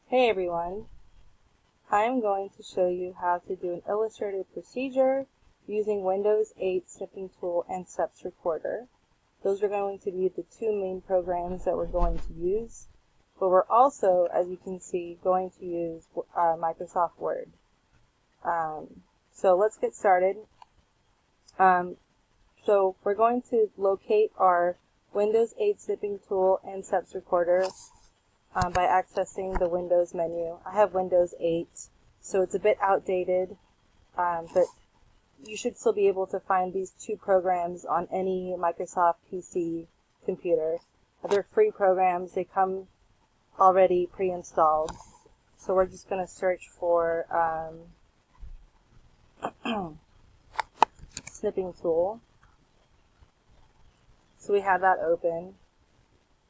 Hey everyone, I'm going to show you how to do an illustrated procedure using Windows 8 Snipping Tool and Steps Recorder. Those are going to be the two main programs that we're going to use, but we're also, as you can see, going to use Microsoft Word. So let's get started. So we're going to locate our Windows 8 Snipping Tool and Steps Recorder by accessing the Windows menu. I have Windows 8, so it's a bit outdated, but you should still be able to find these two programs on any Microsoft PC computer. They're free programs. They come already pre-installed. So we're just going to search for Snipping Tool. So we have that open.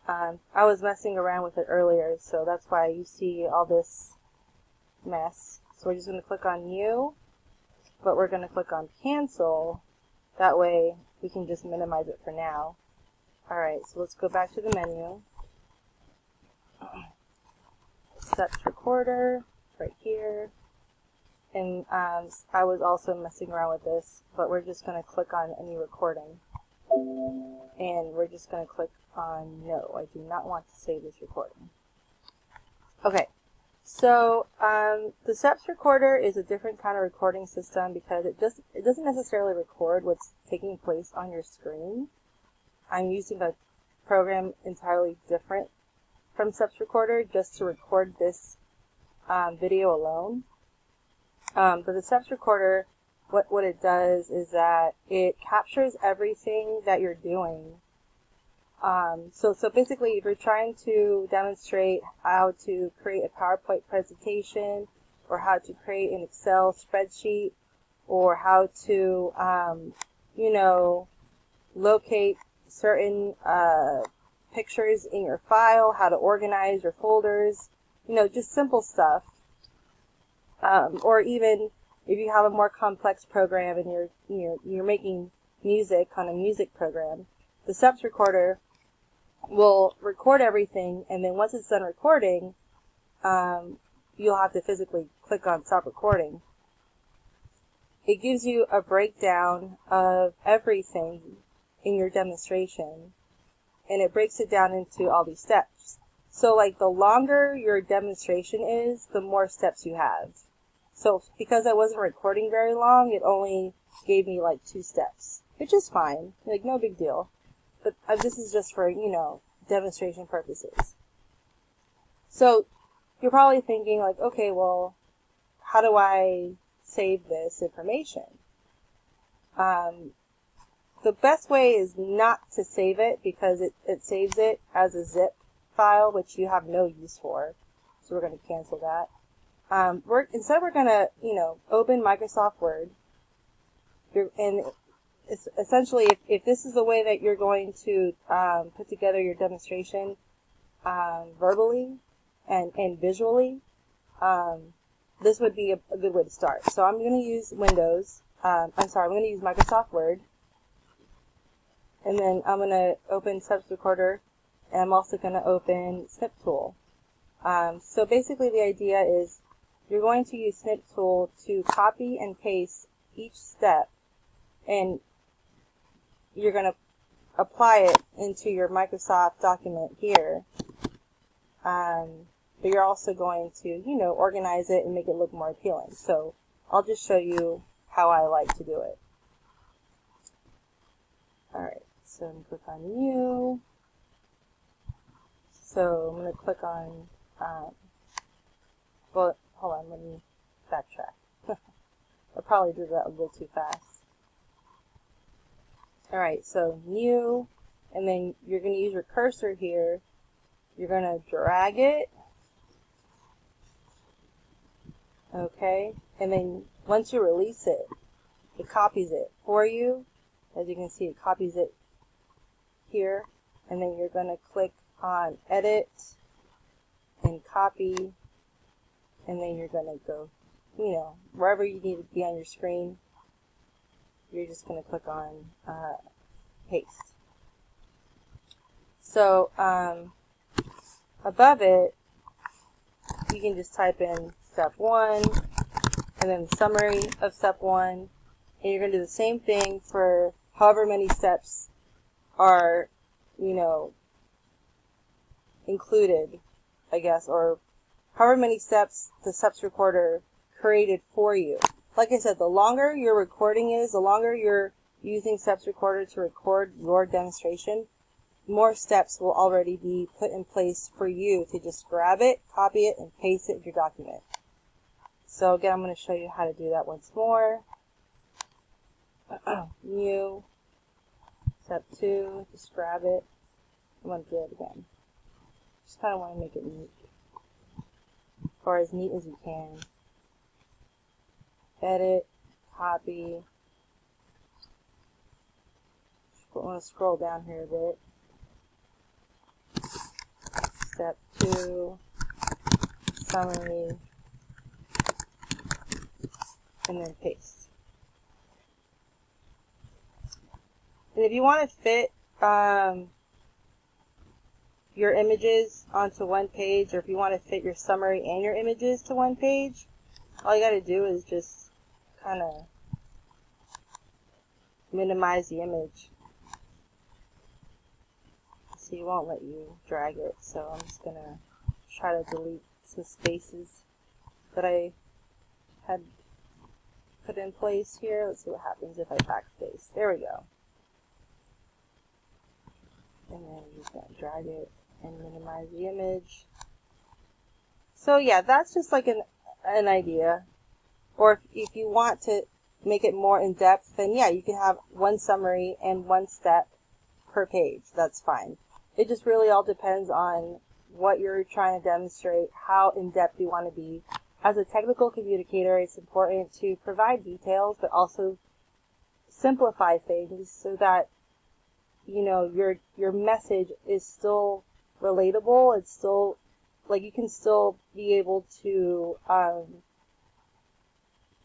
I was messing around with it earlier, so that's why you see all this mess. So we're just going to click on New, but we're going to click on Cancel. That way we can just minimize it for now. Alright, so let's go back to the menu. Steps Recorder, right here. And I was also messing around with this, but we're just going to click on any recording. And we're just going to click on No. I do not want to save this recording. Okay, so the Steps Recorder is a different kind of recording system because it doesn't necessarily record what's taking place on your screen. I'm using a program entirely different from Steps Recorder just to record this video alone. But the Steps Recorder, what it does is that it captures everything that you're doing. So basically, if you're trying to demonstrate how to create a PowerPoint presentation, or how to create an Excel spreadsheet, or how to, locate certain pictures in your file, how to organize your folders, just simple stuff. Or even if you have a more complex program and you're making music on a music program, the Steps Recorder will record everything, and then once it's done recording, you'll have to physically click on Stop Recording. It gives you a breakdown of everything in your demonstration, and it breaks it down into all these steps. So like the longer your demonstration is, the more steps you have. So because I wasn't recording very long, it only gave me like 2 steps, which is fine, like no big deal. But this is just for, demonstration purposes. So you're probably thinking like, okay, well, how do I save this information? The best way is not to save it because it saves it as a zip file, which you have no use for. So we're going to cancel that. Instead we're going to, open Microsoft Word. And essentially, if this is the way that you're going to put together your demonstration verbally and visually, this would be a good way to start. So I'm going to use I'm going to use Microsoft Word. And then I'm going to open Steps Recorder, and I'm also going to open Snip Tool. So basically the idea is you're going to use Snip Tool to copy and paste each step, and you're going to apply it into your Microsoft document here. But you're also going to, organize it and make it look more appealing. So I'll just show you how I like to do it. Alright, so I'm going to click on New. So I'm going to click on, well, hold on, let me backtrack. I probably did that a little too fast. Alright, so New, and then you're going to use your cursor here. You're going to drag it. Okay, and then once you release it, it copies it for you. As you can see, it copies it here. And then you're going to click on Edit and Copy. And then you're going to go, wherever you need to be on your screen. You're just going to click on Paste. So above it, you can just type in step 1 and then the summary of step 1, and you're going to do the same thing for however many steps are, you know, included, I guess, or however many steps the steps recorder created for you. Like I said, the longer your recording is, the longer you're using steps recorder to record your demonstration, more steps will already be put in place for you to just grab it, copy it, and paste it in your document. So again, I'm going to show you how to do that once more. New, step 2, just grab it. I'm going to do it again. Just kind of want to make it neat, or as neat as you can. Edit, copy. I want to scroll down here a bit. Step 2, summary, and then paste. And if you want to fit your images onto one page, or if you want to fit your summary and your images to one page, all you got to do is just kind of minimize the image. So you won't let you drag it. So I'm just going to try to delete some spaces that I had put in place here. Let's see what happens if I backspace. There we go. And then I'm just going to drag it and minimize the image. So yeah, that's just like an idea. Or if you want to make it more in depth, then yeah, you can have one summary and one step per page. That's fine. It just really all depends on what you're trying to demonstrate, how in-depth you want to be. As a technical communicator, it's important to provide details, but also simplify things so that, you know, your message is still relatable. It's still, like, you can still be able to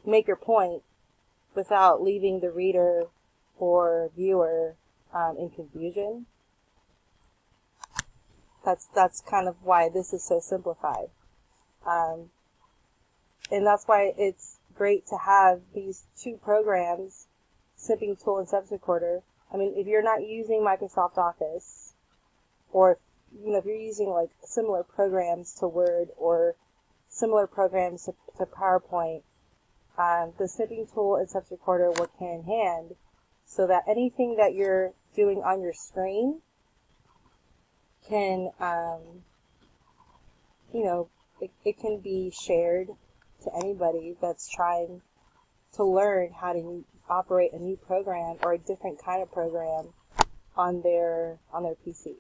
make your point without leaving the reader or viewer in confusion. That's kind of why this is so simplified. And that's why it's great to have these two programs, Snipping Tool and Steps Recorder. I mean, if you're not using Microsoft Office, or if you're using like similar programs to Word or similar programs to PowerPoint, the Snipping Tool and Steps Recorder work hand in hand, so that anything that you're doing on your screen can, it can be shared to anybody that's trying to learn how to operate a new program or a different kind of program on their PC.